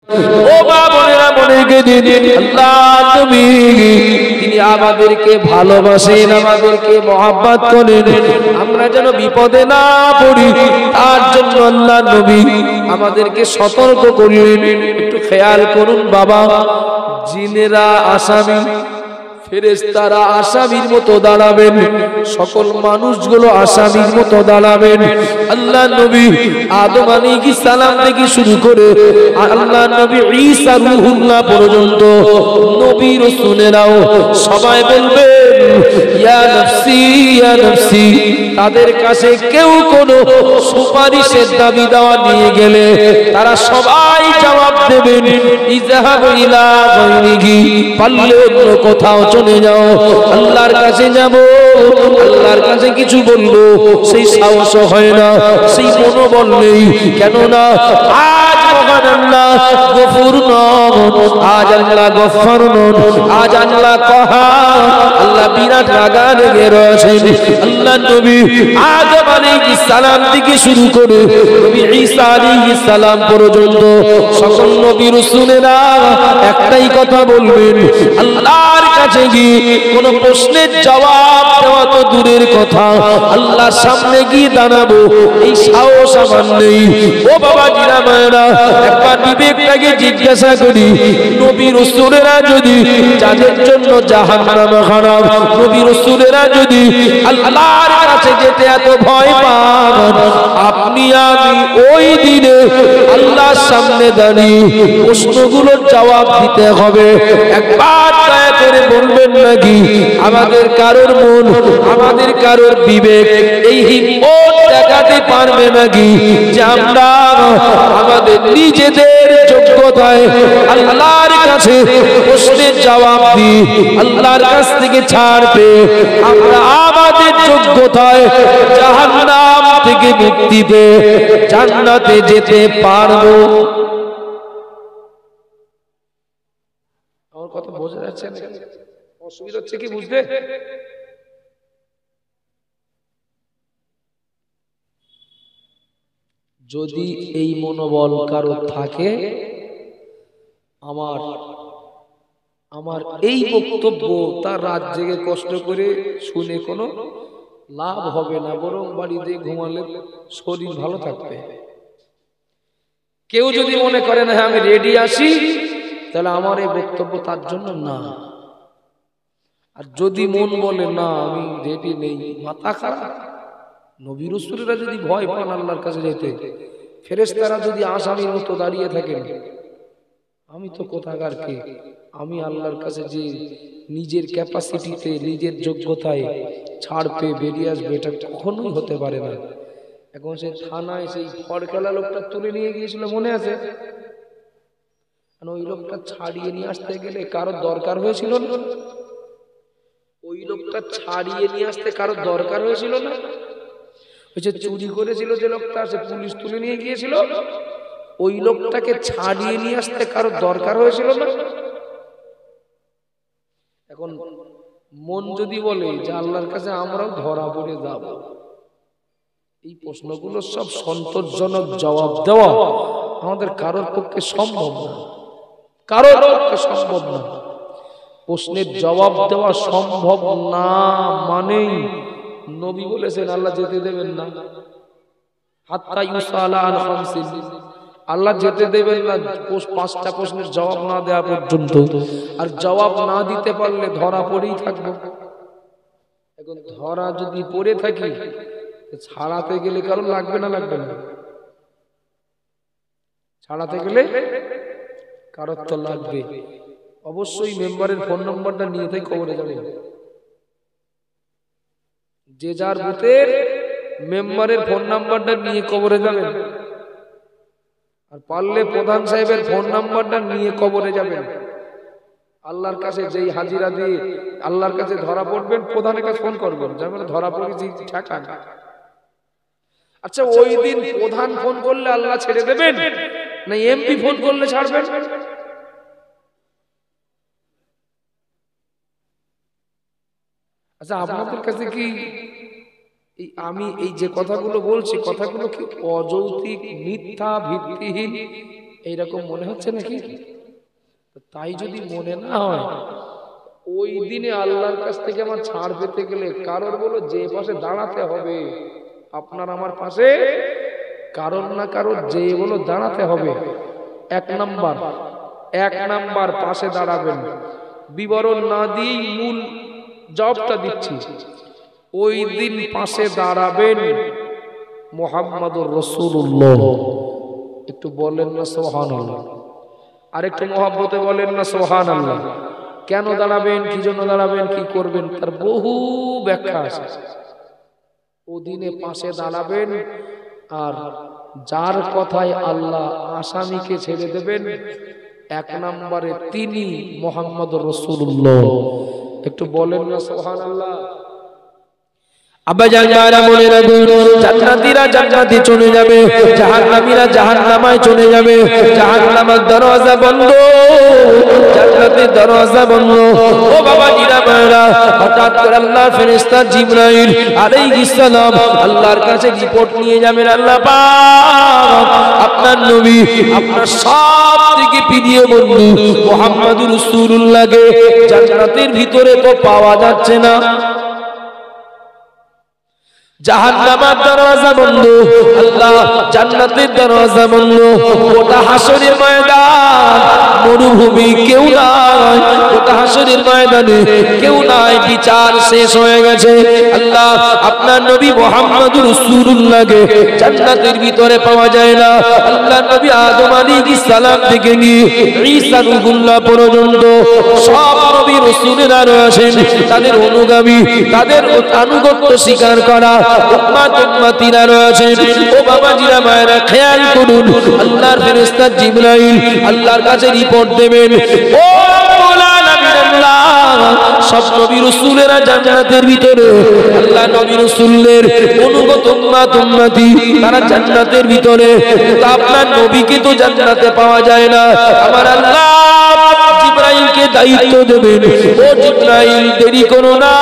ও মা বোনেরা মনে রেখে দিন, আল্লাহ নবী তিনি আমাদেরকে ভালোবাসেন, আমাদেরকে মহব্বত করেন, আমরা যেন বিপদে না পড়ি তার জন্য আল্লাহ নবী আমাদেরকে সতর্ক করলেন। একটু খেয়াল করুন বাবা, জিনেরা আসামি, ফেরেশতারা আসামির মতো দাঁড়াবেন, সকল মানুষগুলো আসামির মতো দাঁড়াবেন। আল্লাহ নবী আদম আলাইহিস সালাম থেকে শুরু করে আল্লাহ নবী ঈসা রূহুল্লাহ পর্যন্ত নবী রাসূলেরাও সবাই বলবেন ইয়া নাফসি ইয়া নাফসি। তাদের কাছে কেউ কোনো সুপারিশের দাবি দেওয়া নিয়ে গেলে তারা সবাই জবাব দেবেন ইযহাবু ইলা গায়রিহি, পারলে অন্য কোথাও চলে যাও, আল্লাহর কাছে যাব, আল্লাহর কাছে কিছু বলবো সেই সাহস হয় না, সেই মনোবল নেই। কেননা আজ মহান আল্লাহ গফুর নন, আজ আল্লাহ গফফার নন, আজ আল্লাহ কাহার, আল্লাহ বিরাট রাগা লেগে রয়েছেন। আল্লাহ নবী আদম আলাইহিস সালাম থেকে শুরু করে নবী ঈসা আলাইহিস সালাম পর্যন্ত সকল নবী রাসূলেরা একটাই কথা বলবেন, আল্লাহর কাছে গিয়ে কোন প্রশ্নের জবাব দেওয়া তো দূরের কথা, আল্লাহর সামনে গিয়ে দাঁড়াবো এই সাহস আমার নেই। ও বাবা জিরা মায়েরা, একবার বিবেকটাকে জিজ্ঞাসা করি, নবী রাসূলেরা যদি যাদের জন্য জাহান্নাম হারাম, নবী রাসূলেরা যদি আল্লাহর কাছে যেতে এত ভয় পান, আপনি আমি ওই দিনে আল্লাহর সামনে দাঁড়িয়ে প্রশ্নগুলোর জবাব দিতে হবে, একবার দয়া করে বলবেন নাকি আমাদের কারোর মন, আমাদের কারোর বিবেক এই হিম্মত দেখাতে পারবে নাকি যে আমরা আমাদের নিজেদের যোগ্যতায় আল্লাহর কাছে প্রশ্নের জবাব দিই, আল্লাহর কাছ থেকে ছাড় পেয়ে আমরা আমাদের যোগ্যতায় জাহান্নাম থেকে মুক্তি পেয়ে জান্নাতে যেতে পারবো? আমার কথা বোঝা যাচ্ছে না? অসুবিধা হচ্ছে কি বুঝতে? যদি এই মনোবল কারো থাকে, আমার আমার এই বক্তব্য তার রাত জেগে কষ্ট করে শুনে কোনো লাভ হবে না, বরং বাড়িতে ঘুমালে শরীর ভালো থাকবে। কেউ যদি মনে করে না হ্যাঁ আমি রেডি আসি, তাহলে আমার এই বক্তব্য তার জন্য না। আর যদি মন বলে না আমি রেডি নেই, মাথা খারাপ। নবী রাসূলরা যদি ভয় পান আল্লাহর কাছে যেতে, ফেরেশতারা যদি আসামির মতো দাঁড়িয়ে থাকেন, আমি তো কোথাকার কে, আমি আল্লাহর কাছে যে নিজের ক্যাপাসিটিতে নিজের যোগ্যতায় ছাড় পেয়ে বেরিয়ে আসবে, এটা কখনোই হতে পারে না। এখন সে থানায় সেই ফড়কেলা লোকটা তুলে নিয়ে গিয়েছিল, মনে আছে? ওই লোকটা ছাড়িয়ে নিয়ে আসতে গেলে কারো দরকার হয়েছিল না? ওই লোকটা ছাড়িয়ে নিয়ে আসতে কারো দরকার হয়েছিল না? ওই যে চুরি করেছিল যে লোকটা, সে পুলিশ তুলে নিয়ে গিয়েছিল, ওই লোকটাকে ছাড়িয়ে নিয়ে আসতে কারো দরকার হয়েছিল না? এখন মন যদি বলে যে আল্লাহর কাছে আমরাও ধরা পড়ে যাব, এই প্রশ্নগুলো সব সন্তোষজনক জবাব দেওয়া আমাদের কারোর পক্ষে সম্ভব না, কারোর পক্ষে সম্ভব না। প্রশ্নের জবাব দেওয়া সম্ভব না মানেই নবী বলেছেন আল্লাহ যেতে দেবেন না, হাত্তা ইউসালা আন খামসিন, আল্লাহ যেতে দেবেন না পাঁচটা প্রশ্নের জবাব না দেওয়া পর্যন্ত। আর জবাব না দিতে পারলে ধরা পড়েই থাকবো। এখন ধরা যদি পড়ে থাকি, ছাড়াতে গেলে কারো লাগবে না? লাগবে না? ছাড়াতে গেলে কারোর তো লাগবে। অবশ্যই মেম্বারের ফোন নম্বরটা নিয়ে তাই কবরে যাবেন। যে যার বুথের মেম্বারের ফোন নাম্বারটা নিয়ে কবরে যাবেন, আর পারলে প্রধান সাহেবের ফোন নাম্বারটা নিয়ে কবরে যাবেন। আল্লাহর কাছে যেই হাজিরা দিয়ে আল্লাহর কাছে ধরা পড়বেন, প্রধানের কাছে ফোন করবেন, যেমন ধরা পড়েছি ঠেকান। আচ্ছা, ওই দিন প্রধান ফোন করলে আল্লাহ ছেড়ে দেবেন না এমপি ফোন করলে ছাড়বেন? আচ্ছা, আপনাদের কাছে কি আমি এই যে কথাগুলো বলছি, কথাগুলো কি অযৌক্তিক, মিথ্যা, ভিত্তিহীন? এইরকম মনে হচ্ছে নাকি? তাই যদি মনে না হয়, ওই দিনে আল্লাহর কাছ থেকে আমার ছাড় পেতে গেলে কারোর বলো যে পাশে দাঁড়াতে হবে, আপনার আমার পাশে কারোর না কারোর যে বলো দাঁড়াতে হবে। এক নাম্বার পাশে দাঁড়াবেন। বিবরণ না দিয়েই মূল জবাবটা দিচ্ছি। ওই দিন পাশে দাঁড়াবেন মুহাম্মাদুর রাসূলুল্লাহ। একটু বলেন না সুবহানাল্লাহ, আর একটু মহব্বতে বলেন না সুবহানাল্লাহ। কেন দাঁড়াবেন, কি জন্য দাঁড়াবেন, কি করবেন, তার বহু ব্যাখ্যা আছে। ওদিনে পাশে দাঁড়াবেন, আর যার কথায় আল্লাহ আসামিকে ছেড়ে দেবেন, এক নম্বরে তিনি মুহাম্মাদুর রাসূলুল্লাহ। একটু বলেন না সুবহানাল্লাহ। আব্বাজান যারা মনে রাখুন, জান্নাতীরা জান্নাতে চলে যাবে, জাহান্নামীরা জাহান্নামায় চলে যাবে। জাহান্নামের দরজা বন্ধ, জান্নাতের দরজা বন্ধ। ও বাবা জিরা ভাইরা, হঠাৎ করে আল্লাহর ফেরেশতা জিবরাইল আলাইহিস সালাম আল্লাহর কাছে রিপোর্ট নিয়ে যাবেন। আল্লাহ পাক আপনার নবী, আপনার সবথেকে প্রিয় বন্ধু মুহাম্মাদুর রাসূলুল্লাহকে জান্নাতের ভিতরে তো পাওয়া যাচ্ছে না, জাহান্নামের দরজা বন্ধ, আল্লাহ জান্নাতের দরজা বন্ধ। গোটা হাসরের ময়দান মরুভূমি, কেউ নাই, গোটা হাসরের ময়দানে কেউ নাই, বিচার শেষ হয়ে গেছে। আল্লাহ আপনার নবী মুহাম্মাদুর রাসূলুল্লাহকে জান্নাতের ভিতরে পাওয়া যায় না। আল্লাহ নবী আদম আলাইহিস সালাম থেকে নিয়ে ঈসা রূহুল্লাহ পর্যন্ত সব নবী রাসূলেরা রয়েছেন, তাদের অনুগামী, তাদের আনুগত্য স্বীকার করা উম্মতিরা রয়েছেন। ও বাবাজিরা মায়েরা খেয়াল করুন, আল্লাহর ফেরেশতা জিবরাইল আল্লাহর কাছে রিপোর্ট দেবেন। ও সব নবী রাসূলেরা জান্নাতের ভিতরে, আল্লাহ নবী রাসূলের অনুগত উম্মতি তারা জান্নাতের ভিতরে, কিন্তু আপনার নবীকে তো জান্নাতে পাওয়া যায় না। আমার আল্লাহ জিবরাইলকে দায়িত্ব দেবেন, ও জিবরাইল দেরি করো না,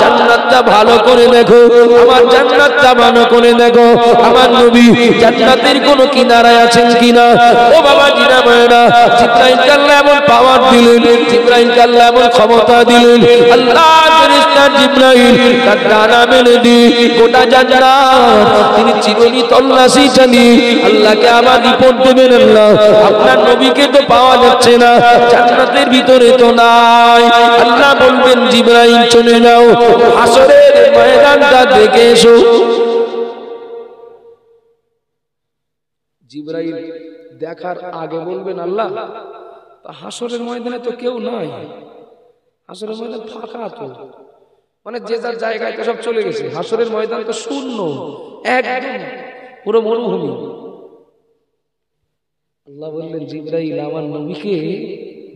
জান্নাতটা ভালো করে দেখো, আমার জান্নাতটা ভালো করে দেখো, আমার নবী জান্নাতের কোন কিনারায় আছেন কিনা। ও বাবা জিনা মায়েরা, জিবরাইলকে আল্লাহ এমন পাওয়ার দিলেন, জিবরাইলকে আল্লাহ এমন ক্ষমতা দিলেন, আল্লাহ ফেরেশতা জিবরাইল তার ডানা মেলে দিয়ে গোটা জান্নাত তিনি চিরুনি তল্লাশি চালিয়ে আল্লাহকে আবার রিপোর্ট দেবেন, আল্লাহ আপনার নবীকে তো পাওয়া যাচ্ছে না, জান্নাতের ভিতরে তো নাই। আল্লাহ বলবেন জিবরাইল চলে যাও, হাসরের ময়দানটা দেখে এসো। জিবরাইল দেখার আগে বলবেন, আল্লাহ হাসরের ময়দানে তো কেউ নাই, হাসরের ময়দান ফাঁকা, তো মানে যে যার জায়গায় তো সব চলে গেছে, হাসরের ময়দান তো শূন্য, একদম পুরো মরুভূমি। আল্লাহ বললেন জিবরাইল আমার নবীকে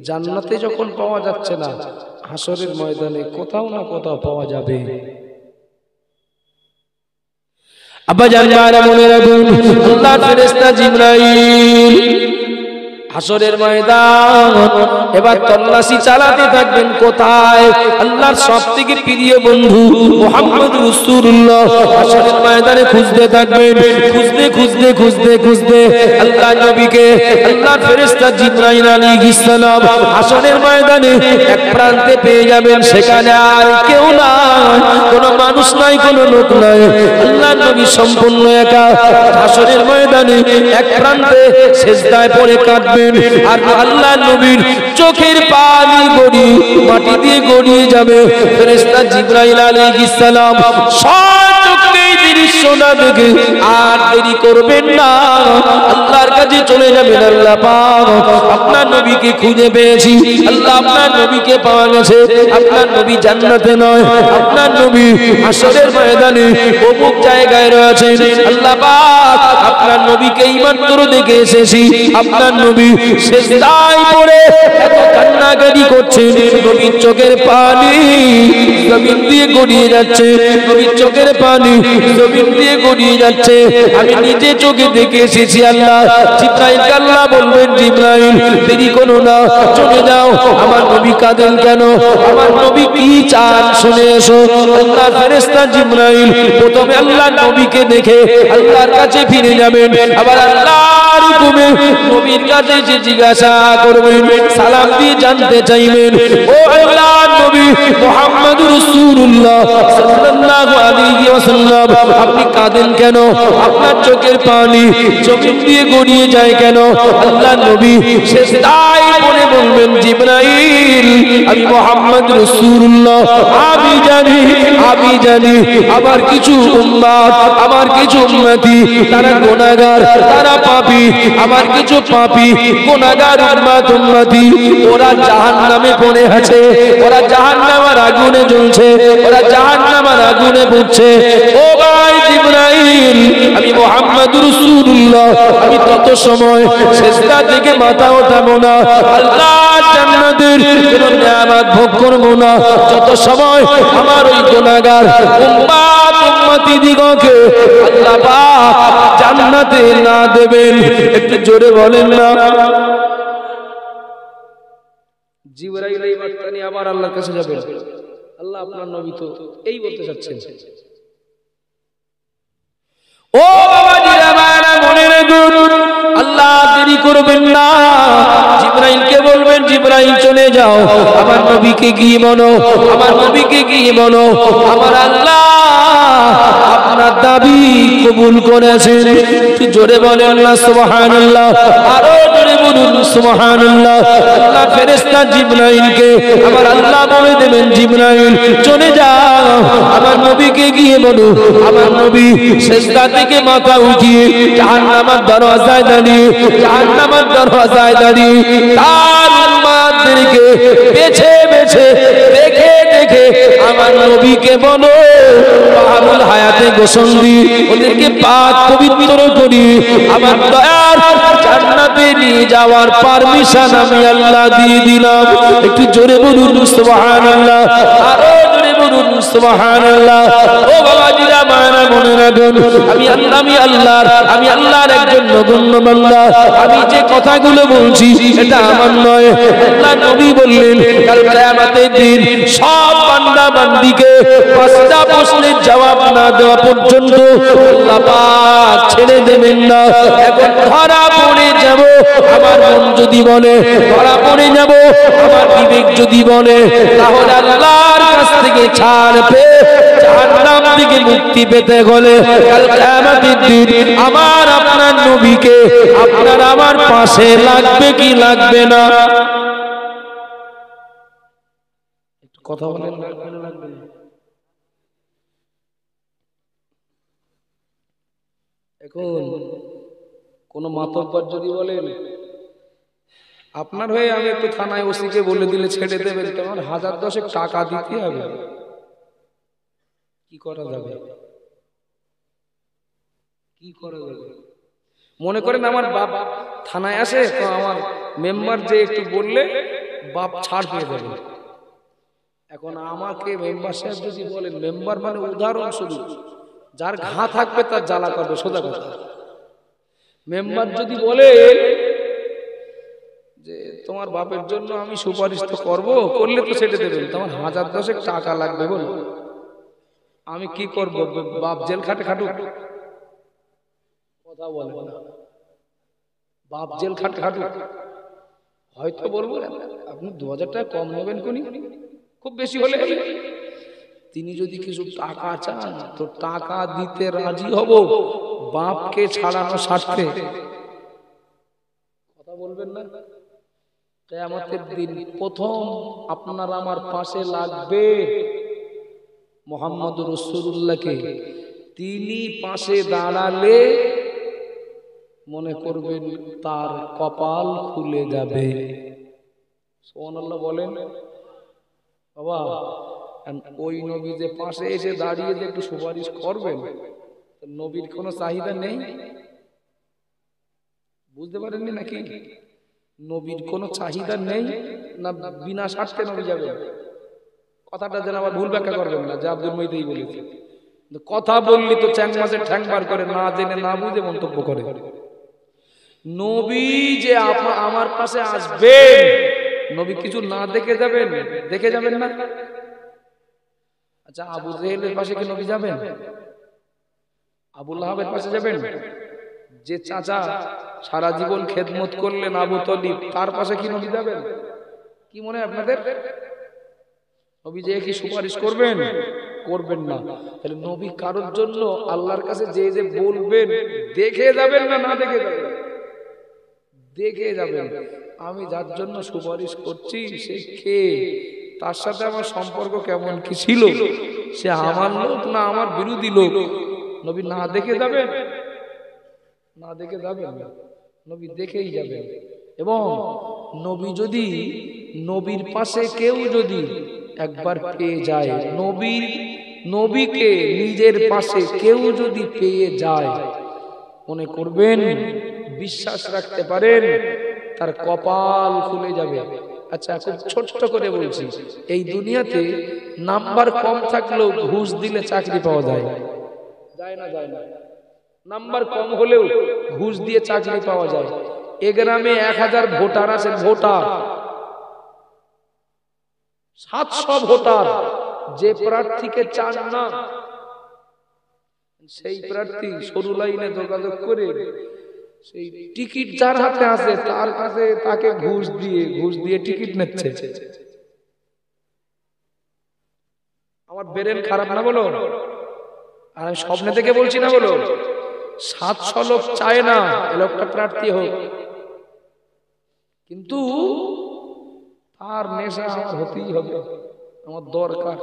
জান্নাতে যখন পাওয়া যাচ্ছে না, হাসরের ময়দানে কোথাও না কোথাও পাওয়া যাবে। আব্বাজান মায়েরা মনে রাখুন, আল্লাহর ফেরেশতা জিবরাইল হাসরের ময়দান এবার তল্লাশি চালাতে থাকবেন, কোথায় আল্লাহর সবথেকে প্রিয় বন্ধু মুহাম্মাদুর রাসূলুল্লাহ, হাসরের ময়দানে খুঁজতে থাকবেন, খুঁজতে খুঁজতে খুঁজতে খুঁজতে আল্লাহ নবীকে আল্লাহর ফেরেশতা জিবরাইল আলাইহিস সালাম হাসরের ময়দানে এক প্রান্তে পেয়ে যাবেন, সেখানে আর কেউ নাই, কোনো মানুষ নাই, কোনো লোক নাই, আল্লাহ নবী সম্পূর্ণ একা হাসরের ময়দানে এক প্রান্তে সিজদায় পড়ে কাঁদবেন। আর আল্লাহ নবীর চোখের পানি গড়িয়ে মাটি দিয়ে গড়িয়ে যাবে। ফেরেশতা জিবরাইল আলাইহিস সালাম সচক্ষে দৃশ্য না দেখে আর দেরি করবেন না, আল্লাহর কাছে চলে যাবেন। আল্লাহ পাক আপনার নবীকে খুঁজে পেয়েছি, আল্লাহ আপনার নবীকে পাওয়া গেছে, আপনার নবী জান্নাতে নয়, আপনার নবী হাসরের ময়দানে অমুক জায়গায় রয়েছে। আল্লাহ পাক আপনার নবীকে এইমাত্র দেখে এসেছি, আপনার নবী সিজদায় পড়ে এত কান্নাকাটি করছেন, নবীর চোখের পানি জমিন দিয়ে গড়িয়ে যাচ্ছে, নবীর চোখের পানি জমিন দিয়ে গড়িয়ে যাচ্ছে, আমি নিজে চোখে দেখে এসেছি আল্লাহ। জিবরাইলকে আল্লাহ বলবেন, জিবরাইল দেরি করো না, চলে যাও। আমার নবী কাঁদেন কেন, আমার নবী কি চান শুনে এসো। আল্লাহর ফেরেশতা জিবরাইল প্রথমে আল্লাহর নবীকে দেখে আল্লাহর কাছে ফিরে যাবেন, আবার আল্লাহর হুকুমে নবীর কাছে যে জিজ্ঞাসা করবেন, সালাম দিয়ে জানতে চাইবেন, ও আল্লাহর নবী মুহাম্মদুর রাসূলুল্লাহ সাল্লাল্লাহু আলাইহি ওয়াসাল্লাম, আপনি কাঁদেন কেন, আপনার চোখের পানি জমিন দিয়ে গড়িয়ে যায় কেন? আল্লাহর নবী সেজদায় পড়ে বলবেন, জিবরাইল আমি মুহাম্মদ রাসূলুল্লাহ, আমি জানি আমার কিছু উম্মত, আমার কিছু উম্মতি তারা গুনাহগার, তারা পাপী, আমার কিছু পাপী গুনাহগার উম্মতি ওরা জাহান্নামে পড়ে আছে, ওরা জাহান্নামের আগুনে জ্বলছে, ওরা জাহান্নামের আগুনে পুড়ছে। ও ভাই জিবরাইল, আমি মুহাম্মদ রাসূলুল্লাহ, আমি তত সময় সেজদা থেকে মাথা ওঠাবো না, আল্লাহর জান্নাতের কোনো নিয়ামত ভোগ করবো না, যত সময় আমার ওই গুনাহগার উম্মত উম্মতি দিগকে আল্লাহ পাক জান্নাতে না দেবেন। একটু জোরে বলেন না। জিবরাইল এই বার্তা নিয়ে আবার আল্লাহর কাছে যাবেন, আল্লাহ আপনার নবী তো এই বলতে চাচ্ছেন। ও বাবাজিরা মায়েরা মনে রাখুন, আল্লাহ দেরি করবেন না। জিবরাইলকে বলবেন, জিবরাইল চলে যাও, আমার নবীকে গিয়ে বলো, আমার নবীকে গিয়ে বলো আমার আল্লাহ আপনার দাবি কবুল করেছেন। একটু জোরে বলেন না সুবহানাল্লাহ, আরো জোরে বলুন সুবহানাল্লাহ। আল্লাহ ফেরেশতা জিবরাইলকে আমার আল্লাহ বলে দেবেন, জিবরাইল চলে যাও, আমার নবীকে গিয়ে বলো আমার নবী সেজদা থেকে মাথা উঠিয়ে জাহান্নামের দরজায় দাঁড়িয়ে, জাহান্নামের দরজায় দাঁড়িয়ে তার উম্মতদেরকে বেছে বেছে দেখে দেখে আমার নবীকে বলো বাহুল হায়াতে গোসল দি, ওদেরকে পাক পবিত্র করি, আমার দয়ার জান্নাতে নিয়ে যাওয়ার পারমিশন আমি আল্লাহ দিয়ে দিলাম। একটু জোরে বলুন সুবহানাল্লাহ, আরো জোরে বলুন সুবহানাল্লাহ। ও বাবাজিরা মায়েরা মনে রাখুন, আমি আল্লাহর একজন নগণ্য বান্দা। আমি যে কথাগুলো বলছি এটা আমার নয়, আল্লাহ নবী বললেন কাল কিয়ামতের দিন সব বান্দা বান্দিকে পাঁচটা প্রশ্নের জবাব না দেওয়া পর্যন্ত আল্লাহ পাক ছেড়ে দেবেন না। এখন ধরা পড়ে যাব আমার মন যদি বলে, ধরা পড়ে যাব আমার বিবেক যদি বলে, তাহলে আল্লাহর কাছ থেকে ছাড় পেয়ে জাহান্নাম থেকে মুক্তি পেতে হলে কাল কিয়ামতের দিন আমার আপনার নবীকে আপনার আমার পাশে লাগবে কি লাগবে না? একটু কথা বলেন, লাগবে না? এখন কোন মাতব্বর যদি বলেন আপনার হয়ে আমি একটু থানায় ওসিকে বলে দিলে ছেড়ে দেবেন, তোমার 1010 টাকা দিতে হবে, কি করা যাবে? কি করা যাবে? মনে করেন আমার বাপ থানায় আসে, তো আমার মেম্বার যে একটু বললে বাপ ছাড় পেয়ে যাবে। এখন আমাকে মেম্বার সাহেব যদি বলেন, মেম্বার মানে উদাহরণ শুধু, যার ঘা থাকবে তার জ্বালা করবে, সোজা কথা। মেম্বার যদি বলে যে তোমার বাপের জন্য আমি সুপারিশ তো করবো, করলে তো ছেড়ে দেবেন, তোমার 1010 টাকা লাগবে, বলো আমি কি করব? বাপ জেল খাটে খাটুক, কথা বলে না, বাপ জেল খাটে খাটুক, হয়তো বলবো আপনি 2000 টাকা কম নেবেন, কোনি খুব বেশি হলে। তিনি যদি কিছু টাকা চান তো টাকা দিতে রাজি হব বাপকে ছাড়ানো স্বার্থে, কথা বলবেন না? কিয়ামতের দিন প্রথম আপনার আমার পাশে লাগবে মুহাম্মদুর রাসূলুল্লাহকে। তিনি পাশে দাঁড়ালে মনে করবেন তার কপাল খুলে যাবে। সুবহানাল্লাহ বলেন বাবা। ওই নবী যে পাশে এসে দাঁড়িয়ে যে একটু সুপারিশ করবেন, নবীর কোনো চাহিদা নেই, বুঝতে পারেননি নাকি? নবীর কোনো চাহিদা নেই না, বিনা স্বার্থে নবী যাবেন? কথাটা যেন আবার ভুল ব্যাখ্যা করবেন না যে আব্দুল মুহিত এই বলেছে। কথা বললি তো চ্যাং মাসে ঠ্যাং বার করে, না জেনে না বুঝে মন্তব্য করে। নবী যে আমার পাশে আসবেন, নবী কিছু না দেখে যাবেন? দেখে যাবেন না? আচ্ছা, আবু জেহেলের পাশে কি নবী যাবেন? আবু লাহাবের পাশে যাবেন? যে চাচা সারা জীবন খেদমত করলেন আবু তলিব, তার পাশে কি নবী যাবেন? কি মনে হয় আপনাদের? নবী যে কি সুপারিশ করবেন? করবেন না। তাহলে নবী কারোর জন্য আল্লাহর কাছে যে যে বলবেন, দেখে যাবেন না না দেখে যাবেন? দেখে যাবেন। আমি যার জন্য সুপারিশ করছি সে কে, তার সাথে আমার সম্পর্ক কেমন কি ছিল, সে আমার লোক না আমার বিরোধী লোক, নবী না দেখে যাবেন? না দেখে যাবেন না, নবী দেখেই যাবেন। এবং নবীর পাশে কেউ যদি একবার পেয়ে যায়, নবীকে নিজের পাশে কেউ যদি পেয়ে যায়, মনে করবেন, বিশ্বাস রাখতে পারেন, তার কপাল খুলে যাবে। আচ্ছা, খুব ছোট্ট করে বলছি, এই দুনিয়াতে নাম্বার কম থাকলেও ঘুষ দিলে চাকরি পাওয়া যায়, যায় না? যায় না? নাম্বার কম হলেও ঘুষ দিয়ে চাকরি পাওয়া যায়। এ গ্রামে 1000 ভোটার আছেন, ভোটার 700 ভোটার, যে প্রার্থীকে চান না সেই প্রার্থী সরু লাইনে যোগাযোগ করে সেই টিকিট যার হাতে আছে তার কাছে তাকে ঘুষ দিয়ে টিকিট নিচ্ছে। আমার ব্রেন খারাপ না বলো? আর আমি স্বপ্নে থেকে বলছি না বলো? 700 লোক চায় না এ লোকটা প্রার্থী হোক, কিন্তু তার নেশা আমার হতেই হবে, আমার দরকার।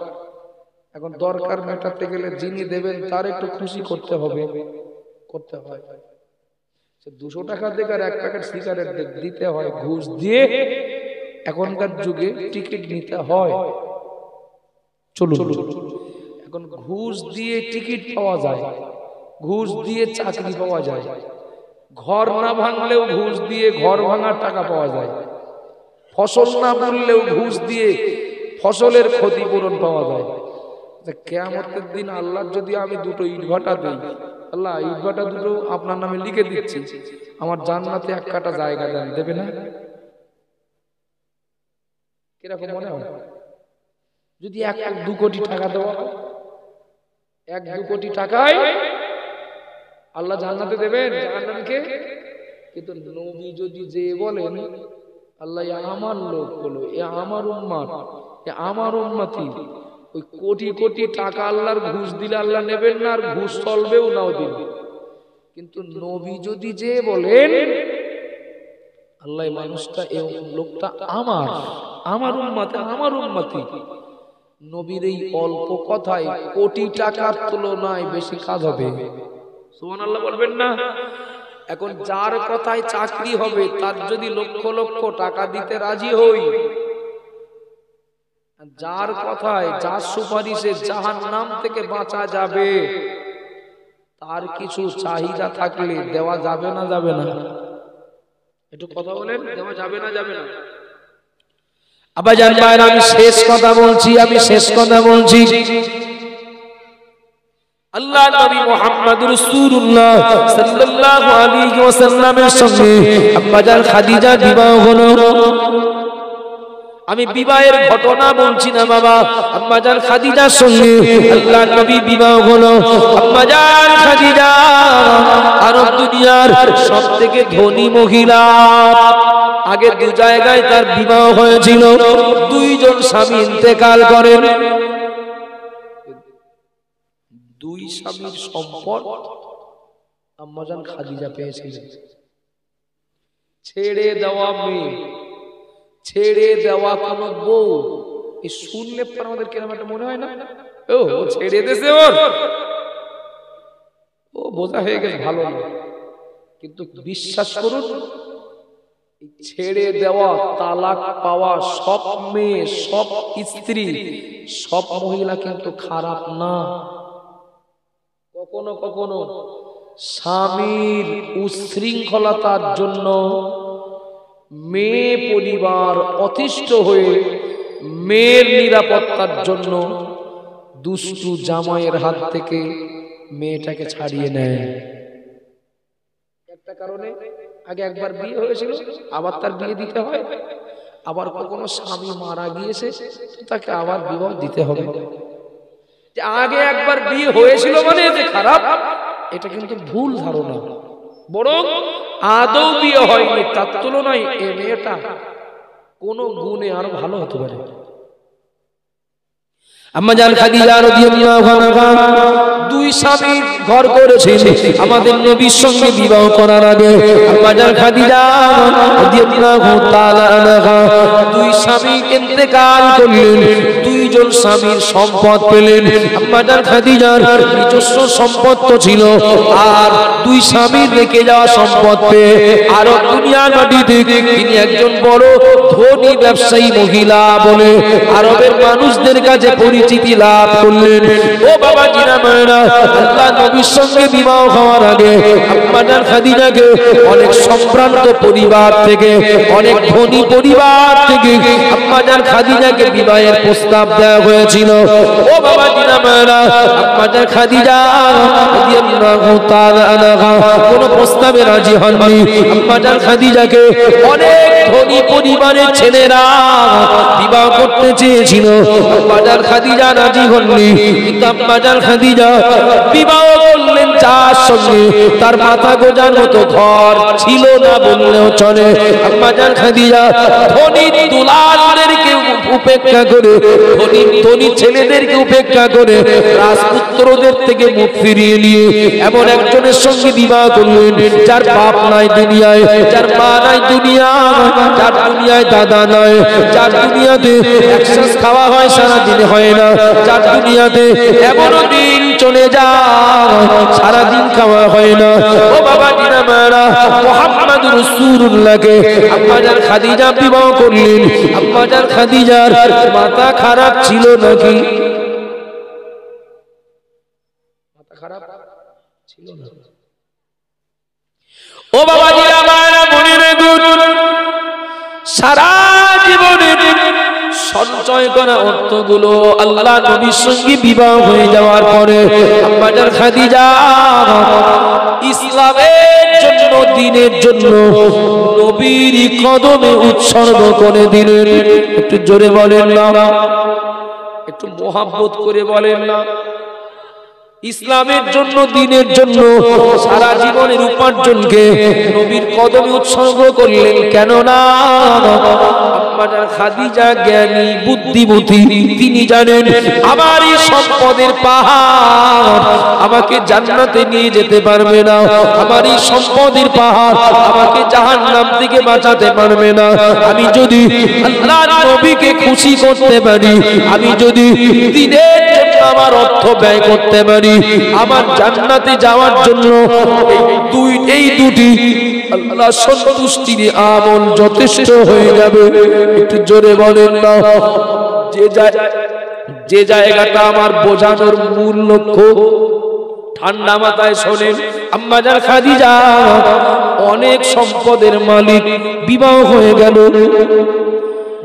এখন দরকার মেটাতে গেলে যিনি দেবেন তার একটু খুশি করতে হবে, করতে হয়। 200 টাকা দিয়ে আর 1 প্যাকেট সিগারেট দিতে হয় ঘুষ দিয়ে, এখনকার যুগে টিকিট নিতে হয়। চলুন, এখন ঘুষ দিয়ে টিকিট পাওয়া যায়, ঘুষ দিয়ে চাকরি পাওয়া যায়, ঘর না ভাঙলেও ঘুষ দিয়ে ঘর ভাঙার টাকা পাওয়া যায়, ফসল না বললেও ঘুষ দিয়ে ফসলের ক্ষতিপূরণ পাওয়া যায়। কিয়ামতের দিন আল্লাহ যদি আমি 2টো ইটভাটা দেই, আল্লাহ ইটভাটা 2টো আপনার নামে লিখে দিচ্ছি, আমার জান্নাতে 1 কাঠা জায়গা দেন, দেবে না? কিরকম মনে হয়? যদি 1-2 কোটি টাকা দেওয়া, 1-2 কোটি টাকায় আল্লাহ জান্নাতে দেবেন জাহান্নামীকে। কিন্তু নবী যদি যে বলেন, আল্লাহ আমার লোক বলো, এ আমার উম্মত, এ আমার উম্মতি, ওই কোটি কোটি টাকা আল্লাহর ঘুষ দিলে আল্লাহ নেবেন না, আর ঘুষ চলবেও নাও দিন। কিন্তু নবী যদি যে বলেন, আল্লাহ মানুষটা এই লোকটা আমার উম্মতি, নবীর এই অল্প কথায় কোটি টাকার তুলনায় বেশি কাজ হবে। সুবহানাল্লাহ বলবেন না? এখন যার কথায় চাকরি হবে তার যদি লক্ষ লক্ষ টাকা দিতে রাজি হই, যার কথায় যার সুপারিশে জাহান্নাম থেকে বাঁচা যাবে, তার কিছু চাহিদা থাকলে দেওয়া যাবে না যাবে না? একটু কথা বলেন, দেওয়া যাবে না যাবে না? আব্বাজান ভাইরা, আমি শেষ কথা বলছি, আল্লাহ নবী মুহাম্মদ রাসূলুল্লাহ সাল্লাল্লাহু আলাইহি ওয়াসাল্লামের সঙ্গে আম্মাজান খাদিজার বিবাহ হলো। আমি বিবাহের ঘটনা বলছি না বাবা, আম্মাজান খাদিজার সঙ্গে আল্লাহ নবী বিবাহ হলো। আম্মাজান খাদিজা আরব দুনিয়ার সবথেকে ধনী মহিলা। আগে 2 জায়গায় তার বিবাহ হয়েছিল, 2 জন স্বামী ইন্তেকাল করেন। 2 স্বামীর সম্পদ আম্মাজান খাদিজা পেয়েছিলেন। ছেড়ে দেওয়া মেয়ে, ছেড়ে দেওয়া কোন বউ, এই শুনলে পর আমাদের কেমন একটা মনে হয় না, ও ছেড়ে দিয়েছে, ও বোঝা হয়ে গেছে, ভালো না। কিন্তু বিশ্বাস করুন, ছেড়ে দেওয়া, তালাক পাওয়া সব মেয়ে, সব স্ত্রী, সব মহিলা কিন্তু খারাপ না। কখনো কখনো স্বামীর উশৃঙ্খলতার জন্য মেয়ে পরিবার অতিষ্ঠ হয়ে মেয়ের নিরাপত্তার জন্য দুষ্টু জামাইয়ের হাত থেকে মেয়েটাকে ছাড়িয়ে নেয়। একটা কারণে, আগে একবার বিয়ে হয়েছিল, আবার তার বিয়ে দিতে হয়। আবার কখনো স্বামী মারা গিয়েছে, তাকে আবার বিবাহ দিতে হবে। যে আগে একবার বিয়ে হয়েছিল মানে যে খারাপ, এটা কিন্তু ভুল ধারণা। বরং আদৌ বিয়ে হয়নি, তার তুলনায় এই মেয়েটা কোন গুণে আরো ভালো হতে পারে। আম্মা জান খাদিজা রাদিয়াল্লাহু আনহা দুই স্বামী ঘর করেছেন আমাদের নবীর সঙ্গে বিবাহ করার আগে। আম্মা জান খাদিজা রাদিয়াল্লাহু তাআলা আনহা দুই স্বামী ইন্তেকাল করলেন, দুইজন স্বামীর সম্পদ পেলেন। আম্মা জান খাদিজার নিজস্ব সম্পদ তো ছিল, আর দুই স্বামীর রেখে যাওয়া সম্পদ পেয়ে আরব দুনিয়ার মাটিতে তিনি একজন বড় ধনী ব্যবসায়ী মহিলা বলে আরবের মানুষদের কাছে পরিচিতি লাভ করলেন। ও বাবা জিনা মায়েরা, আল্লাহ নবীর সঙ্গে বিবাহ হওয়ার আগে আম্মা জান খাদিজাকে অনেক সম্ভ্রান্ত পরিবার থেকে, অনেক ধনী পরিবার থেকে আম্মা জান খাদিজাকে বিবাহের প্রস্তাব দেওয়া হয়েছিল। ও বাবা জিনা মায়েরা, আম্মা জান খাদিজা রাদিয়াল্লাহু তাআলা আনহা কোন প্রস্তাবে রাজি হননি। আম্মা জান খাদিজাকে অনেক ধনী পরিবারের ছেলেরা বিবাহ করতে চেয়েছিল, আম্মা জান খাদিজা রাজি হননি। কিন্তু আম্মা জান খাদিজা বিবাহ করলেন যার সঙ্গে তার মাথা গোজার মতো ঘর ছিল না বললেও চলে। আম্মা জান খাদিজা ধনী দুলালদেরকে উপেক্ষা করে, ধনী ছেলেদেরকে উপেক্ষা করে রাজপুত্রদের থেকে মুখ ফিরিয়ে নিয়ে এমন একজনের সঙ্গে বিবাহ করলেন যার বাপ নাই দুনিয়ায়, যার মা নাই দুনিয়ায়, যার দুনিয়ায় দাদা নয়, যার দুনিয়াতে একসাথ খাওয়া হয় সারা দিন হয় না, যার দুনিয়াতে এমনও দিন চলে যায় সারা দিন খাওয়া হয় না। ও বাবা জিনা মায়েরা, মুহাম্মদুর রাসূলুল্লাহকে আম্মা জান খাদিজা বিবাহ করলেন। আম্মা জান খাদিজার মাথা খারাপ ছিল নাকি? মাথা খারাপ ছিল না। ও বাবা জিনা মায়েরা, মনে রাখুন সারা জীবনে সঞ্চয় করা অর্থগুলো আল্লাহ নবীর সঙ্গে বিবাহ হয়ে যাওয়ার পরে আম্মা জান খাদিজা ইসলামের জন্য, দ্বীনের জন্য নবীর কদমে উৎসর্গ করে দিলেন। একটু জোরে বলেন না, একটু মোহাব্বত করে বলেন না। ইসলামের জন্য, দ্বীনের জন্য সারা জীবনের উপার্জনকে নবীর কদমে উৎসর্গ করলেন। কেননা আম্মা জান খাদিজা জ্ঞানী বুদ্ধিমতী, তিনি জানেন আমার এই সম্পদের পাহাড় আমাকে জান্নাতে নিয়ে যেতে পারবে না, আমার এই সম্পদের পাহাড় আমাকে জাহান্নাম থেকে বাঁচাতে পারবে না। আমি যদি আল্লাহর নবীকে খুশি করতে পারি, আমি যদি দ্বীনের জন্য আমার অর্থ ব্যয় করতে পারি, আমার জান্নাতে যাওয়ার জন্য এই দুটি আল্লাহ সন্তুষ্টির আমল যথেষ্ট হয়ে যাবে। একটু জোরে বলেন না। যে জায়গাটা আমার বোঝানোর মূল লক্ষ্য, ঠান্ডা মাথায় শোনেন। আম্মা জান খাদিজা অনেক সম্পদের মালিক, বিবাহ হয়ে গেল।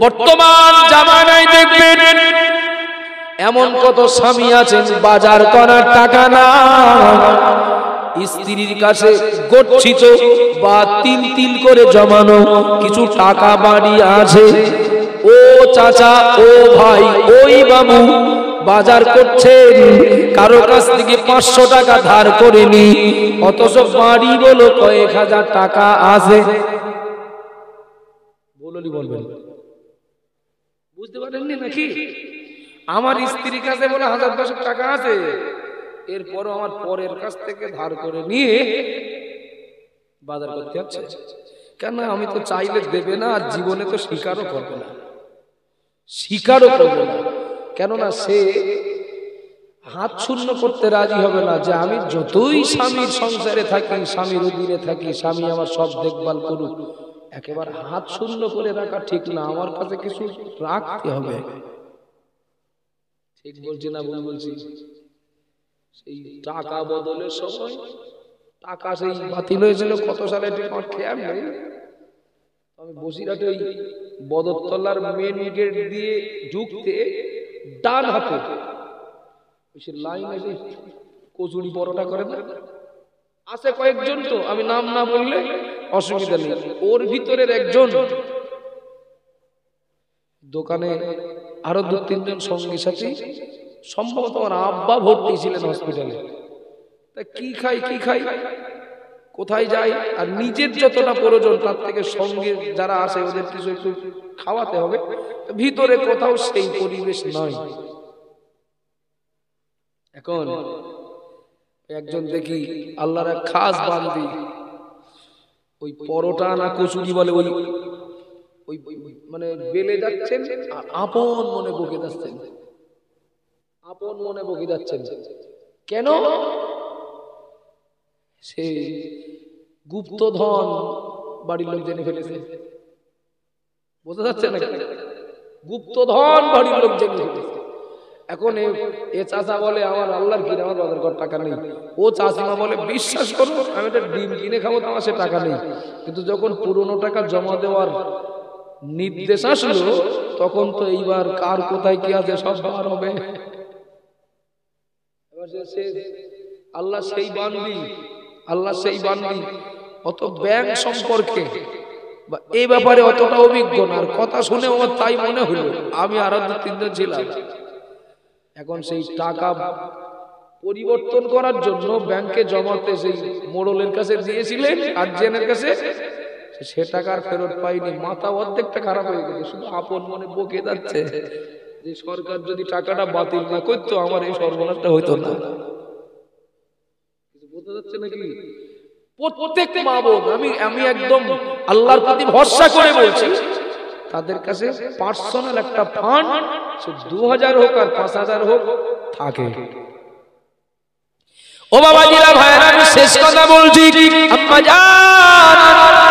বর্তমান জামানায় দেখবেন এমন কত স্বামী আছেন বাজার করার টাকা না, স্ত্রীর কাছে গচ্ছিত বা তিল তিল করে জমানো কিছু টাকা বাড়ি আছে। ও চাচা, ও ভাই, ওই বাবু বাজার করছেন, কারো কাছ থেকে 500 টাকা ধার করে নি, অথচ বাড়ি বলো কয়েক হাজার টাকা আছে। বলবেন বুঝতে পারেননি নাকি? আমার স্ত্রীর কাছে বলে 1000-10 টাকা আছে, এরপরও আমার পরের কাছ থেকে ধার করে নিয়ে বাজার করতে হচ্ছে। কেন? আমি তো চাইলে দেবে না, আর জীবনে তো স্বীকারও করবে না, স্বীকারও করবে না। কেননা সে হাত শূন্য করতে রাজি হবে না যে আমি যতই স্বামীর সংসারে থাকি, স্বামীর অধীনে থাকি, স্বামী আমার সব দেখভাল করুক, একেবারে হাত শূন্য করে রাখা ঠিক না, আমার কাছে কিছু রাখতে হবে। ঠিক বলছি না ভুল বলছি? সেই টাকা বদলের সময় টাকা সেই বাতিল হয়েছিল কত সালে খেয়াল নেই। আমি বসিরহাটে ওই বদরতলার মেন গেট দিয়ে ঢুকতে ডান হাতে সে লাইনে যে কচুরি পরোটা করে না, আছে কয়েকজন, তো আমি নাম না বললে অসুবিধা নেই। ওর ভিতরের একজন দোকানে আরো 2-3 জন সঙ্গী সাথী, সম্ভবত আমার আব্বা ভর্তি ছিলেন হসপিটালে। তা কি খাই কোথায় যাই, আর নিজের যতটা প্রয়োজন তার থেকে সঙ্গে যারা আছে ওদের কিছু একটু খাওয়াতে হবে। ভিতরে কোথাও সেই পরিবেশ নয়। এখন একজন দেখি আল্লাহর এক খাস বান্দি, ওই পরোটা না কচুরি বলে, ওই মানে বেলে যাচ্ছেন আর আপন মনে বকে যাচ্ছেন, আপন মনে বকে যাচ্ছেন। কেন? সে গুপ্তধন বাড়ির লোক জেনে ফেলেছে। বোঝা যাচ্ছে না? গুপ্তধন বাড়ির লোক জেনে ফেলেছে। এখন এ চাচা বলে আমার আল্লাহর কিনে আমার বাজার করার টাকা নেই। ও চাচিমা বলে বিশ্বাস করো আমি একটা ডিম কিনে খাবো, তো আমার সে টাকা নেই। কিন্তু যখন পুরনো টাকা জমা দেওয়ার নির্দেশ আসলো, তখন তো এইবার কার কোথায় কি আছে সব বার হবে। আল্লাহ সেই বান্দি অত ব্যাংক সম্পর্কে বা এই ব্যাপারে অতটা অভিজ্ঞ না, আর কথা শুনে আমার তাই মনে হলো। আমি আর 2-3 জন ছিলাম। এখন সেই টাকা পরিবর্তন করার জন্য ব্যাংকে জমাতে সেই মোড়লের কাছে দিয়েছিলেন গার্জিয়ানের কাছে, সে টাকা আর ফেরত পাইনি। মাথা অর্ধেকটা খারাপ হয়ে গেছে, শুধু আপন মনে বকে যাচ্ছে যে সরকার যদি টাকাটা বাতিল না করতো আমার এই সর্বনাশটা হইতো না। বোঝা যাচ্ছে নাকি? প্রত্যেক মা বোন, আমি একদম আল্লাহর প্রতি ভরসা করে বলছি, তাদের কাছে পার্সোনাল একটা ফান্ড, সে 2000 হোক আর 5000 হোক থাকে। ও বাবাজিরা ভাইরা, আমি শেষ কথা বলছি। আম্মা জান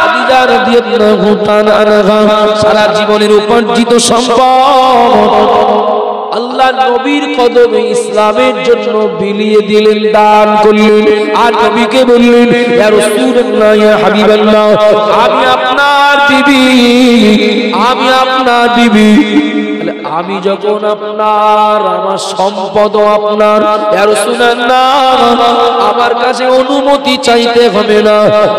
খাদিজা রাদিয়াল্লাহু তাআলা আনহা সারা জীবনের উপার্জিত সম্পদ আল্লাহ নবীর কদমে ইসলামের জন্য বিলিয়ে দিলেন, দান করলেন। আর নবীকে বললেন, ইয়া রাসূলুল্লাহ, ইয়া হাবিবাল্লাহ, আমি আপনার বিবি। আমি যখন আপনার, আমার সম্পদ আপনার, ইয়া রাসূলুল্লাহ, আমার কাছে অনুমতি চাইতে হবে না।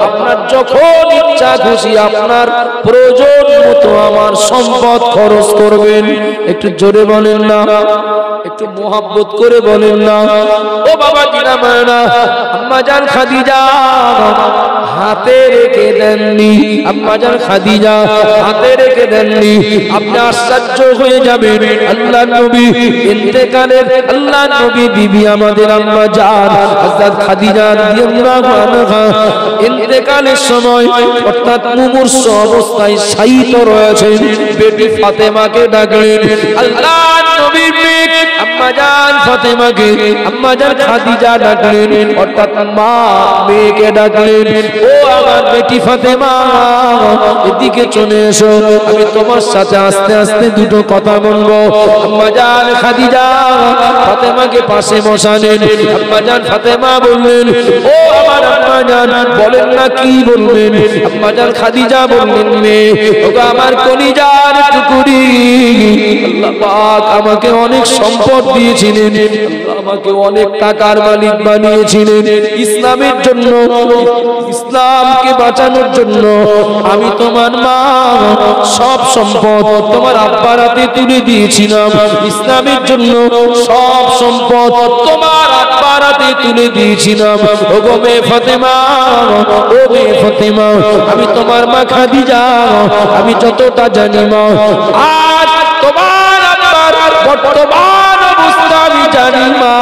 আপনার যখন ইচ্ছা খুশি আপনার প্রয়োজন মতো আমার সম্পদ খরচ করবেন। একটু জোরে বলেন না, একটু মোহাব্বত করে বলেন না। ও বাবা জিনা মায়না, আম্মা জান খাদিজা হাতে রেখে দেননি, আম্মা জান খাদিজা হাতে রেখে দেননি। আপনি আশ্চর্য হয়ে যাবেন, আল্লাহ নবী ইন্তেকালের, আল্লাহ নবী বিবি আমাদের আম্মা জান হযরত খাদিজা রাদিয়াল্লাহু আনহা ইন্তেকালের সময় অর্থাৎ মুমূর্ষ অবস্থায় শায়িত রয়েছেন, বেটি ফাতেমাকে ডাকলেন। আল্লাহ নবীর মেয়ে আম্মা জান ফাতেমাকে আম্মা জান খাদিজা ডাকলেন, অর্থাৎ মা মেয়েকে ডাকলেন, ও আমার বেটি ফাতেমা এদিকে চলে এসো, আমি তোমার সাথে আস্তে আস্তে দুটো কথা বলবো। আম্মা জান খাদিজা ফাতেমাকে পাশে বসালেন। আম্মা জান ফাতেমা বললেন, ও আমার আম্মা জান, বলেন না কি বলবেন। আম্মা জান খাদিজা বললেন, মেয়ে ওগো আমার কলিজার টুকরি, আল্লাহ পাক আমাকে অনেক সম্পদ দিয়েছিলেন, আল্লাহ আমাকে অনেক টাকার মালিক বানিয়েছিলেন। ইসলামের জন্য, ইসলামকে বাঁচানোর জন্য আমি তোমার মা সব সম্পদ তোমার আব্বার হাতে তুলে দিয়েছিলাম। ইসলামের জন্য সব সম্পদ তোমার আব্বার হাতে তুলে দিয়েছিলাম। ওগো মেয়ে ফাতেমা, ও মেয়ে ফাতেমা, আমি তোমার মা খাদিজা, আমি যতটা জানি মা, আজ তোমার আব্বার বর্তমান অবস্থা আমি জানি মা।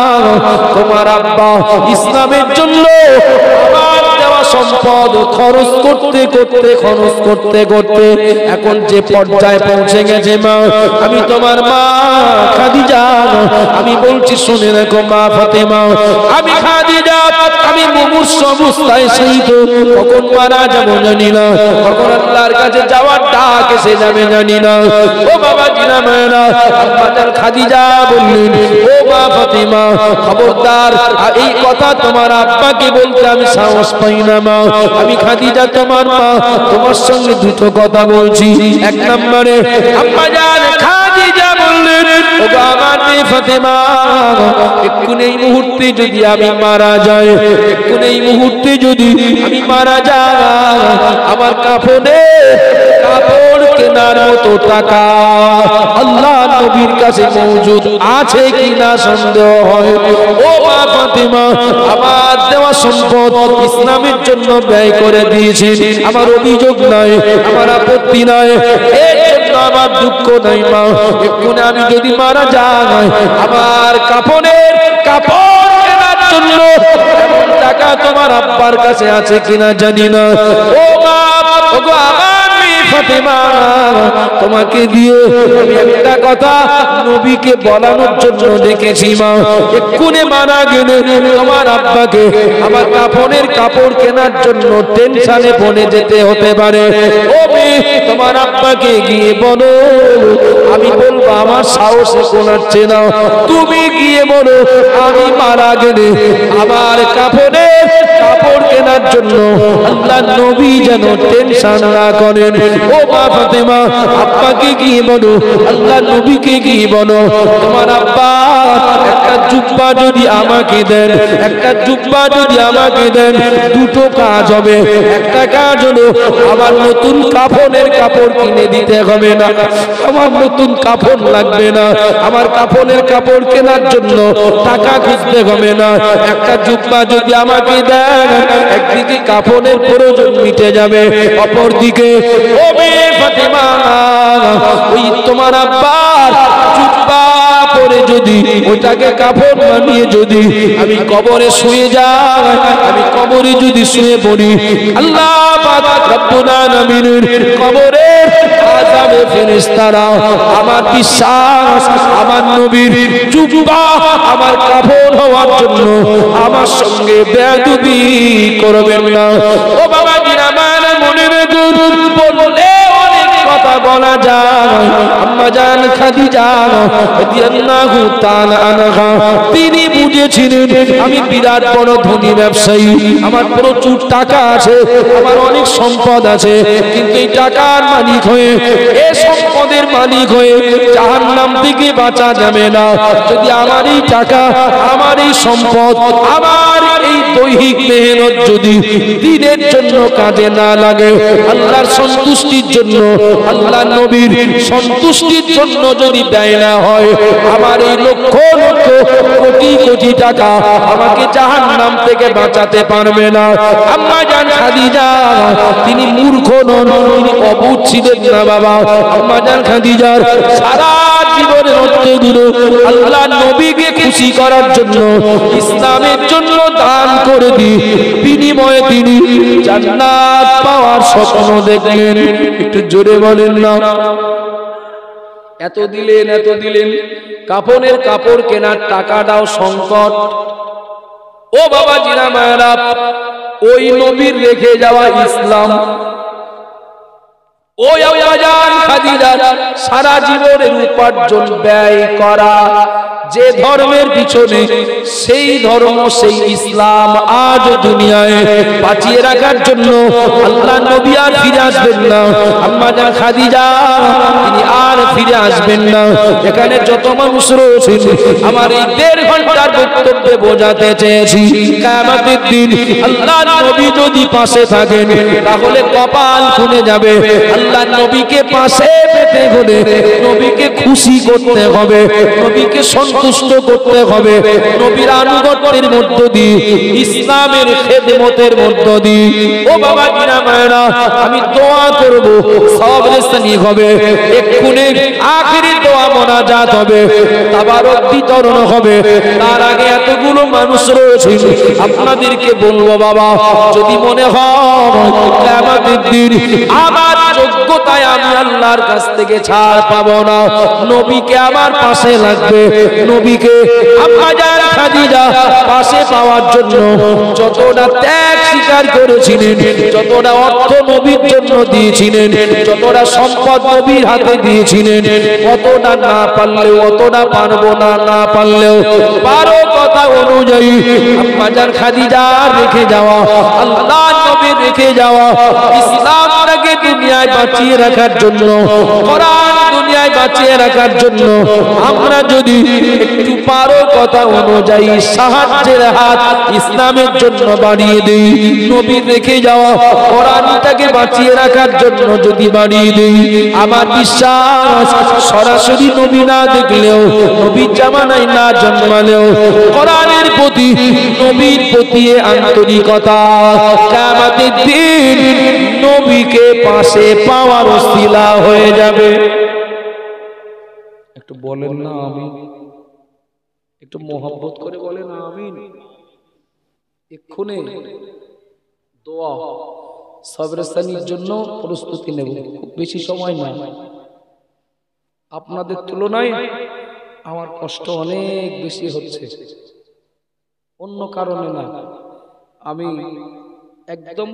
তোমার আব্বা ইসলামের জন্য আমার দেওয়া সম্পদ খরচ করতে করতে এখন যে পর্যায়ে পৌঁছে গেছে মা, আমি তোমার মা খাদিজা, আমি বলছি শুনে রাখো মা ফাতেমা, আমি খাদিজা, আমি মুমূর্ষ অবস্থায় শায়িত, কখন মারা যাবো জানি না, কখন আল্লাহর কাছে যাওয়ার ডাক এসে যাবে জানি না। ও বাবা জিনা মায়েরা, আম্মা জান খাদিজা বললেন, ও মা ফাতেমা, খবরদার এই কথা তোমার আব্বাকে বলতে আমি সাহস পাই না মা। আমি খাদিজা তোমার মা, তোমার সঙ্গে দুটো কথা বলছি। এক নম্বরে আম্মা জান খাদিজা বললেন, ওগো আমার মেয়ে ফাতেমা, এক্ষুনি এই মুহূর্তে যদি আমি মারা যাই, এক্ষুনি এই মুহূর্তে যদি আমি মারা যাই, আমার কাপড় কেনার মতো টাকা আল্লাহ নবীর কাছে মজুদ আছে কিনা সন্দেহ হয়। ও মা ফাতেমা, আমার দেওয়া সম্পদ ইসলামের জন্য ব্যয় করে দিয়েছি, আমার অভিযোগ নাই, আমার আপত্তি নাই, এর জন্য আমার দুঃখ নাই মা। এক্ষুনি আমি যদি মারা যাই, আমার কাপড় কেনার জন্য এমন টাকা তোমার আব্বার কাছে আছে কিনা জানি না। ও মা, ওগো আমার মেয়ে ফাতেমা, তোমাকে দিয়ে আমি একটা কথা নবীকে বলানোর জন্য দেখেছি মা। এক্ষুনি মারা গেলে তোমার আব্বাকে আমার কাপড় কেনার জন্য টেনশনে পড়ে যেতে হতে পারে। ও মেয়ে, তোমার আব্বাকে গিয়ে বলো, আমি বলবো আমার সাহসে কোলাচ্ছে না, তুমি গিয়ে বলো আমি মারা গেলে আমার কাপড় কেনার জন্য আল্লাহ নবী যেন টেনশন না করেন। ও মা ফাতেমা, আব্বাকে গিয়ে বলো, আল্লাহ নবীকে গিয়ে বলো, তোমার আব্বা একটা জুব্বা যদি আমাকে দেন, একটা জুব্বা যদি আমাকে দেন, দুটো কাজ হবে। একটা কাজ হলো আমার নতুন কাপড় কিনে দিতে হবে না, আমার নতুন কাপড় লাগবে না, আমার কাপড় কেনার জন্য টাকা খুঁজতে হবে না। একটা জুব্বা যদি আমাকে দেন, একদিকে কাপড়ের প্রয়োজন মিটে যাবে, অপরদিকে ও মেয়ে ফাতেমা, ওই তোমার আব্বার জুব্বা পরে যদি ওইটাকে কাপড় বানিয়ে যদি আমি কবরে শুয়ে যাই, আমি কবরে যদি শুয়ে পড়ি, আল্লাহ পাক রব্বুল আলামিনের কবরের আযাবে ফেরেশতারা আমার বিশ্বাস আমার নবীর জুব্বা আমার কাপড় হওয়ার জন্য আমার সঙ্গে বেয়াদবি করবেন না। ও বাবা আমার মনে রাখুন, বললে অনেক কথা বলা যায়। আম্মা জান খাদিজা রাদিয়াল্লাহু তাআলা আনহা, তিনি বুঝেছিলেন আমি বিরাট বড় ধনী ব্যবসায়ী, আমার প্রচুর টাকা আছে, আমার অনেক সম্পদ আছে, কিন্তু এই টাকার মালিক হয়ে, এই সম্পদের মালিক হয়ে জাহান্নাম থেকে বাঁচা যাবে না যদি আমার এই টাকা, আমার এই সম্পদ, আমার এই দৈহিক মেহনত যদি দিনের জন্য কাজে না লাগে, আল্লাহর সন্তুষ্টির জন্য, আল্লাহ নবীর সন্তুষ্টির জন্য যদি ব্যয় না হয়, আমার এই লক্ষ লক্ষ কোটি কোটি টাকা আমাকে জাহান্নাম থেকে বাঁচাতে পারবে না। আম্মা জান খাদিজা, তিনি মূর্খ নন, তিনি অবুঝ ছিলেন না বাবা। আম্মা জান খাদিজার সারা জীবনের অর্থগুলো আল্লাহ নবীকে খুশি করার জন্য, ইসলামের জন্য দান করে দিয়ে বিনিময়ে তিনি জান্নাত পাওয়ার স্বপ্ন দেখলেন। একটু জোরে বলেন না। এত দিলেন কাপড় কেনার টাকাটাও সংকট। ও বাবা জিনা মায়েরা, ওই নবীর রেখে যাওয়া ইসলাম, ওই আম্মাজান খাদিজার সারা জীবনের উপার্জন ব্যয় করা যে ধর্মের পিছনে, সেই ধর্ম, সেই ইসলাম আজ দুনিয়ায় বাঁচিয়ে রাখার জন্য আল্লাহ নবী আর ফিরে আসবেন না। আম্মা জান খাদিজা তিনি আর ফিরে আসবেন না। এখানে যত মানুষ রয়েছেন, আমার এই 1.5 ঘন্টার বক্তব্যে বোঝাতে চেয়েছি, কিয়ামতের দিন আল্লাহ নবী যদি পাশে থাকেন তাহলে কপাল খুলে যাবে। আল্লাহ নবীকে পাশে পেতে হলে নবীকে খুশি করতে হবে, নবীকে সন্তুষ্ট করতে হবে, নবীর আনুগত্যের মধ্য দিয়ে, ইসলামের খেদমতের মধ্য দিয়ে। ও বাবা জিনা মায়েরা, আমি দোয়া করব, সব রেসানি হবে, এক্ষুনি আখিরি দোয়া মোনাজাত হবে, তাবারক বিতরণ হবে। তার আগে এতগুলো মানুষ রয়েছে, আপনাদেরকে বলবো বাবা, যদি মনে হয় কিয়ামতের দিন আমার যোগ্যতায় আমি আল্লাহর কাছ থেকে ছাড় পাবো না, নবীকে আমার পাশে লাগবে, নবীকে আম্মা জান খাদিজা পাশে পাওয়ার জন্য যতটা ত্যাগ স্বীকার করেছিলেন, যতটা অর্থ নবীর জন্য দিয়েছিলেন, যতটা সম্পদ নবীর হাতে দিয়েছিলেন, কতটা না পারলেও, অতটা পারবো না, না পারলেও 12 কথা অনুযায়ী আম্মা জান খাদিজা রেখে যাওয়া, আল্লাহ নবী রেখে যাওয়া ইসলামটাকে দুনিয়ায় বাঁচিয়ে রাখার জন্য, কোরআন দুনিয়ায় দুনিয়ায় বাঁচিয়ে রাখার জন্য আমরা যদি একটু পারো কথা অনুযায়ী সাহায্যের হাত ইসলামের জন্য বাড়িয়ে দেই, নবী রেখে যাওয়া কোরআনটাকে বাঁচিয়ে রাখার জন্য যদি বাড়িয়ে দেই, আমার বিশ্বাস সরাসরি নবী না দেখলেও, নবীর জামানায় না জন্মালেও কোরআনের প্রতি, নবীর প্রতি আন্তরিকতা কিয়ামতের দিন নবীকে পাশে পাওয়ার ওসিলা হয়ে যাবে। একটু বলেন না আমিন, একটু মোহাব্বত করে বলেন আমিন। এক্ষুনি দোয়া সবরস্তানির জন্য প্রস্তুতি নেব, খুব বেশি সময় না। আপনাদের তুলনায় আমার কষ্ট অনেক বেশি হচ্ছে, অন্য কারণে না। আমি একদম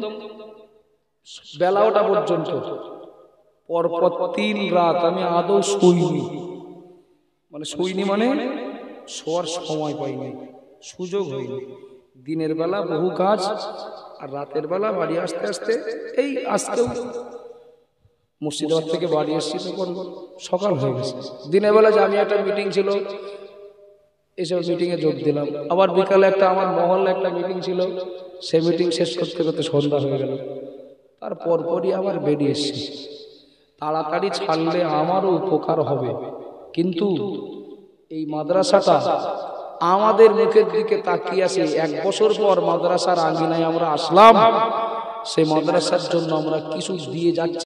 বেলা ওটা পর্যন্ত পরপর 3 রাত আমি আদৌ শুইনি, মানে শোয়ার সময় পাইনি, সুযোগ হয়নি। দিনের বেলা বহু কাজ, আর রাতের বেলা বাড়ি আসতে আসতে এই আজকেও মুর্শিদাবাদ থেকে বাড়ি এসেছি তখন সকাল হয়ে গেছে। দিনের বেলা যে আমি একটা মিটিং ছিল, এসব মিটিংয়ে যোগ দিলাম। আবার বিকালে একটা আমার মহল্লা একটা মিটিং ছিল, সেই মিটিং শেষ করতে করতে সন্ধ্যা হয়ে গেল। তারপর পরই আবার বেরিয়ে এসেছি। তাড়াতাড়ি ছাড়লে আমারও উপকার হবে, কিন্তু এই মাদ্রাসাটা আমাদের মুখের দিকে তাকিয়ে আছে। 1 বছর পর মাদ্রাসার আঙ্গিনায় আমরা আসলাম, সেই মাদ্রাসার জন্য আমরা কিছু দিয়ে যাচ্ছি।